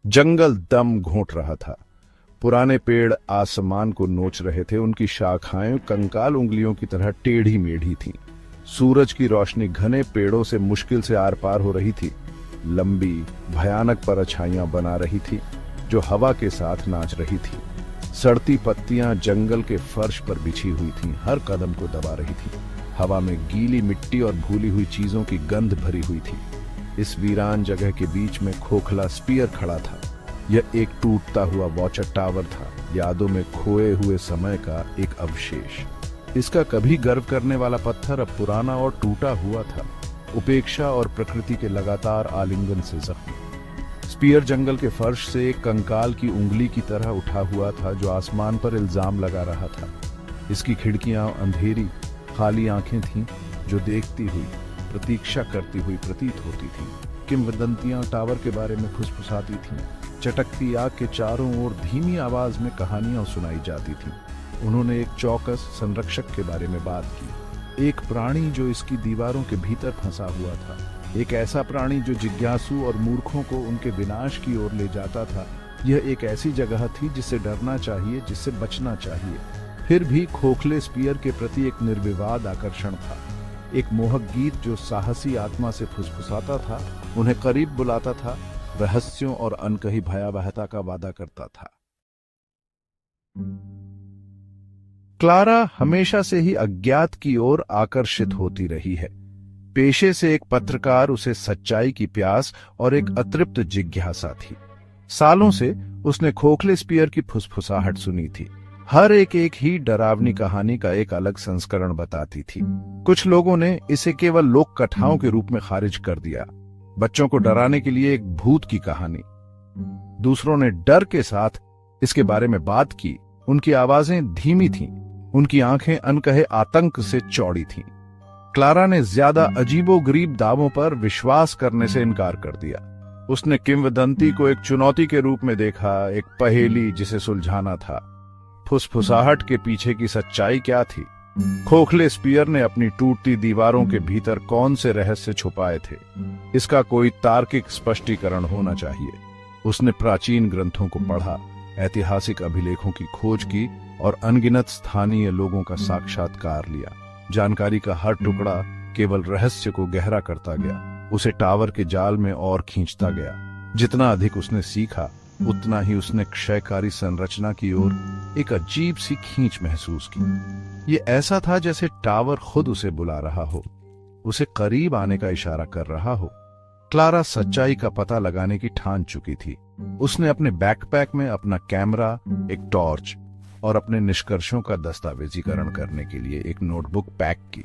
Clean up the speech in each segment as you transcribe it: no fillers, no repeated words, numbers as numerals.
जंगल दम घोंट रहा था। पुराने पेड़ आसमान को नोच रहे थे, उनकी शाखाएं कंकाल उंगलियों की तरह टेढ़ी मेढ़ी थीं। सूरज की रोशनी घने पेड़ों से मुश्किल से आर पार हो रही थी, लंबी भयानक परछाइयां बना रही थी जो हवा के साथ नाच रही थी। सड़ती पत्तियां जंगल के फर्श पर बिछी हुई थीं, हर कदम को दबा रही थी। हवा में गीली मिट्टी और भूली हुई चीजों की गंध भरी हुई थी। इस वीरान जगह के बीच में खोखला स्पीयर खड़ा था। यह एक टूटता हुआ वॉचर टावर था, यादों में खोए हुए समय का एक अवशेष। इसका कभी गर्व करने वाला पत्थर अब पुराना और टूटा हुआ था, उपेक्षा और प्रकृति के लगातार आलिंगन से जख्मी। स्पीयर जंगल के फर्श से एक कंकाल की उंगली की तरह उठा हुआ था जो आसमान पर इल्जाम लगा रहा था। इसकी खिड़कियां अंधेरी खाली आंखें थीं जो देखती हुई प्रतीक्षा करती हुई प्रतीत होती थीं। किंवदंतियां टावर के बारे में फुसफुसाती थीं। चटकती आग के चारों ओर धीमी आवाज में कहानियां सुनाई जाती थीं। उन्होंने एक चौकस संरक्षक के बारे में बात की, एक प्राणी जो इसकी दीवारों के भीतर फंसा हुआ था, एक ऐसा प्राणी जो जिज्ञासु और मूर्खों को उनके विनाश की ओर ले जाता था। यह एक ऐसी जगह थी जिससे डरना चाहिए, जिससे बचना चाहिए। फिर भी खोखले स्पीयर के प्रति एक निर्विवाद आकर्षण था, एक मोहक गीत जो साहसी आत्मा से फुसफुसाता था, उन्हें करीब बुलाता था, रहस्यों और अनकही भयावहता का वादा करता था। क्लारा हमेशा से ही अज्ञात की ओर आकर्षित होती रही है। पेशे से एक पत्रकार, उसे सच्चाई की प्यास और एक अतृप्त जिज्ञासा थी। सालों से उसने खोखले स्पीयर की फुसफुसाहट सुनी थी। हर एक ही डरावनी कहानी का एक अलग संस्करण बताती थी। कुछ लोगों ने इसे केवल लोक कथाओं के रूप में खारिज कर दिया, बच्चों को डराने के लिए एक भूत की कहानी। दूसरों ने डर के साथ इसके बारे में बात की। उनकी आवाजें धीमी थीं, उनकी आंखें अनकहे आतंक से चौड़ी थीं। क्लारा ने ज्यादा अजीबोगरीब दावों पर विश्वास करने से इनकार कर दिया। उसने किंवदंती को एक चुनौती के रूप में देखा, एक पहेली जिसे सुलझाना था। फुसफुसाहट के पीछे की सच्चाई क्या थी? खोखले स्पीयर ने अपनी टूटती दीवारों के भीतर कौन से रहस्य छुपाए थे? इसका कोई तार्किक स्पष्टीकरण होना चाहिए। उसने प्राचीन ग्रंथों को पढ़ा, ऐतिहासिक अभिलेखों की खोज की और अनगिनत स्थानीय लोगों का साक्षात्कार लिया। जानकारी का हर टुकड़ा केवल रहस्य को गहरा करता गया, उसे टावर के जाल में और खींचता गया। जितना अधिक उसने सीखा, उतना ही उसने क्षयकारी संरचना की ओर एक अजीब सी खींच महसूस की। ये ऐसा था जैसे टावर खुद उसे बुला रहा हो, उसे करीब आने का इशारा कर रहा हो। क्लारा सच्चाई का पता लगाने की ठान चुकी थी। उसने अपने बैकपैक में अपना कैमरा, एक टॉर्च और अपने निष्कर्षों का दस्तावेजीकरण करने के लिए एक नोटबुक पैक की।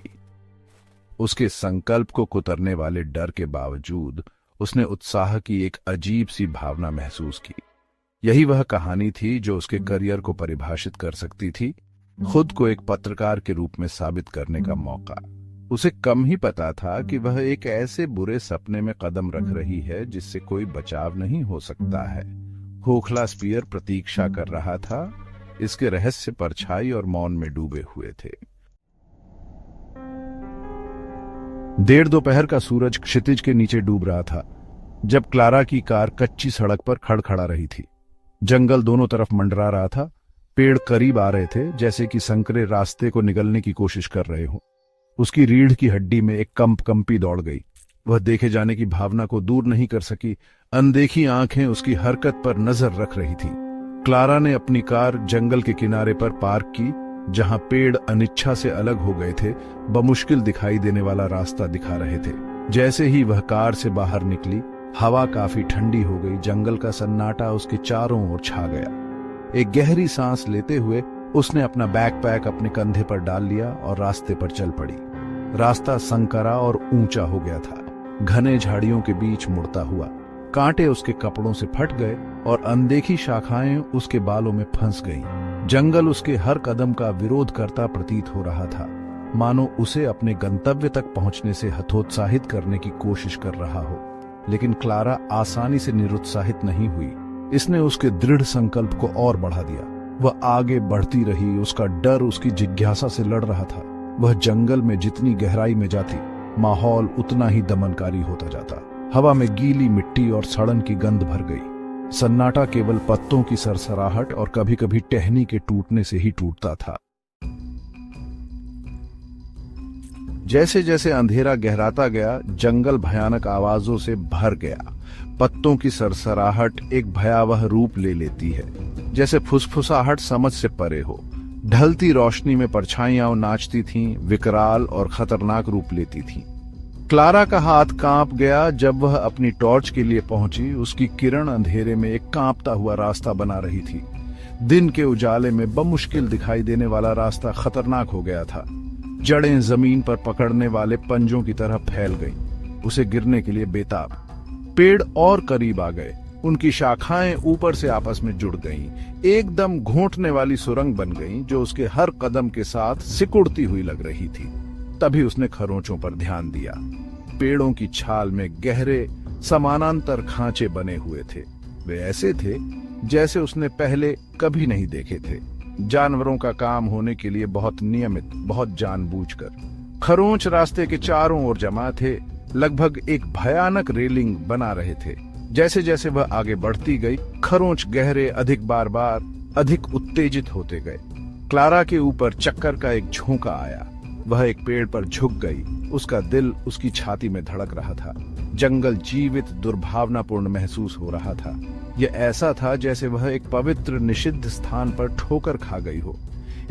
उसके संकल्प को कुतरने वाले डर के बावजूद उसने उत्साह की एक अजीब सी भावना महसूस की। यही वह कहानी थी जो उसके करियर को परिभाषित कर सकती थी, खुद को एक पत्रकार के रूप में साबित करने का मौका। उसे कम ही पता था कि वह एक ऐसे बुरे सपने में कदम रख रही है जिससे कोई बचाव नहीं हो सकता है। खोखला स्पीयर प्रतीक्षा कर रहा था, इसके रहस्य परछाई और मौन में डूबे हुए थे। देर दोपहर का सूरज क्षितिज के नीचे डूब रहा था जब क्लारा की कार कच्ची सड़क पर खड़खड़ा रही थी। जंगल दोनों तरफ मंडरा रहा था, पेड़ करीब आ रहे थे जैसे कि संकरे रास्ते को निगलने की कोशिश कर रहे हो। उसकी रीढ़ की हड्डी में एक कंपी दौड़ गई। वह देखे जाने की भावना को दूर नहीं कर सकी। अनदेखी आंखें उसकी हरकत पर नजर रख रही थी। क्लारा ने अपनी कार जंगल के किनारे पर पार्क की, जहां पेड़ अनिच्छा से अलग हो गए थे, बमुश्किल दिखाई देने वाला रास्ता दिखा रहे थे। जैसे ही वह कार से बाहर निकली, हवा काफी ठंडी हो गई। जंगल का सन्नाटा उसके चारों ओर छा गया। एक गहरी सांस लेते हुए उसने अपना बैकपैक अपने कंधे पर डाल लिया और रास्ते पर चल पड़ी। रास्ता संकरा और ऊंचा हो गया था, घने झाड़ियों के बीच मुड़ता हुआ। कांटे उसके कपड़ों से फट गए और अनदेखी शाखाएं उसके बालों में फंस गईं। जंगल उसके हर कदम का विरोध करता प्रतीत हो रहा था, मानो उसे अपने गंतव्य तक पहुंचने से हतोत्साहित करने की कोशिश कर रहा हो। लेकिन क्लारा आसानी से निरुत्साहित नहीं हुई। इसने उसके दृढ़ संकल्प को और बढ़ा दिया। वह आगे बढ़ती रही, उसका डर उसकी जिज्ञासा से लड़ रहा था। वह जंगल में जितनी गहराई में जाती, माहौल उतना ही दमनकारी होता जाता। हवा में गीली मिट्टी और सड़न की गंध भर गई। सन्नाटा केवल पत्तों की सरसराहट और कभी कभी टहनी के टूटने से ही टूटता था। जैसे जैसे अंधेरा गहराता गया, जंगल भयानक आवाजों से भर गया। पत्तों की सरसराहट एक भयावह रूप ले लेती है, जैसे फुसफुसाहट समझ से परे हो। ढलती रोशनी में परछाइयां नाचती थीं, विकराल और खतरनाक रूप लेती थीं। क्लारा का हाथ कांप गया जब वह अपनी टॉर्च के लिए पहुंची। उसकी किरण अंधेरे में एक कांपता हुआ रास्ता बना रही थी। दिन के उजाले में बमुश्किल दिखाई देने वाला रास्ता खतरनाक हो गया था। जड़ें जमीन पर पकड़ने वाले पंजों की तरह फैल गईं, उसे गिरने के लिए बेताब। पेड़ और करीब आ गए, उनकी शाखाएं ऊपर से आपस में जुड़ गईं, एकदम घोंटने वाली सुरंग बन गईं जो उसके हर कदम के साथ सिकुड़ती हुई लग रही थी। तभी उसने खरोंचों पर ध्यान दिया। पेड़ों की छाल में गहरे समानांतर खांचे बने हुए थे। वे ऐसे थे जैसे उसने पहले कभी नहीं देखे थे। जानवरों का काम होने के लिए बहुत नियमित, बहुत जानबूझकर। खरोंच रास्ते के चारों ओर जमा थे, लगभग एक भयानक रेलिंग बना रहे थे। जैसे जैसे वह आगे बढ़ती गई, खरोंच गहरे, अधिक बार बार, अधिक उत्तेजित होते गए। क्लारा के ऊपर चक्कर का एक झोंका आया। वह एक पेड़ पर झुक गई। उसका दिल उसकी छाती में धड़क रहा था। जंगल जीवित, दुर्भावनापूर्ण महसूस हो रहा था। यह ऐसा था जैसे वह एक पवित्र, निषिद्ध स्थान पर ठोकर खा गई हो।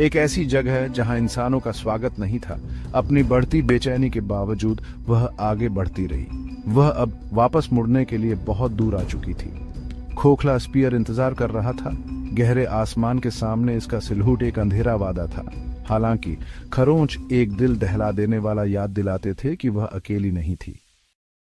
एक ऐसी जगह जहां इंसानों का स्वागत नहीं था। अपनी बढ़ती बेचैनी के बावजूद वह आगे बढ़ती रही। वह अब वापस मुड़ने के लिए बहुत दूर आ चुकी थी। खोखला स्पीयर इंतजार कर रहा था। गहरे आसमान के सामने इसका सिलहूट एक अंधेरा वादा था। हालांकि खरोंच एक दिल दहला देने वाला याद दिलाते थे कि वह अकेली नहीं थी।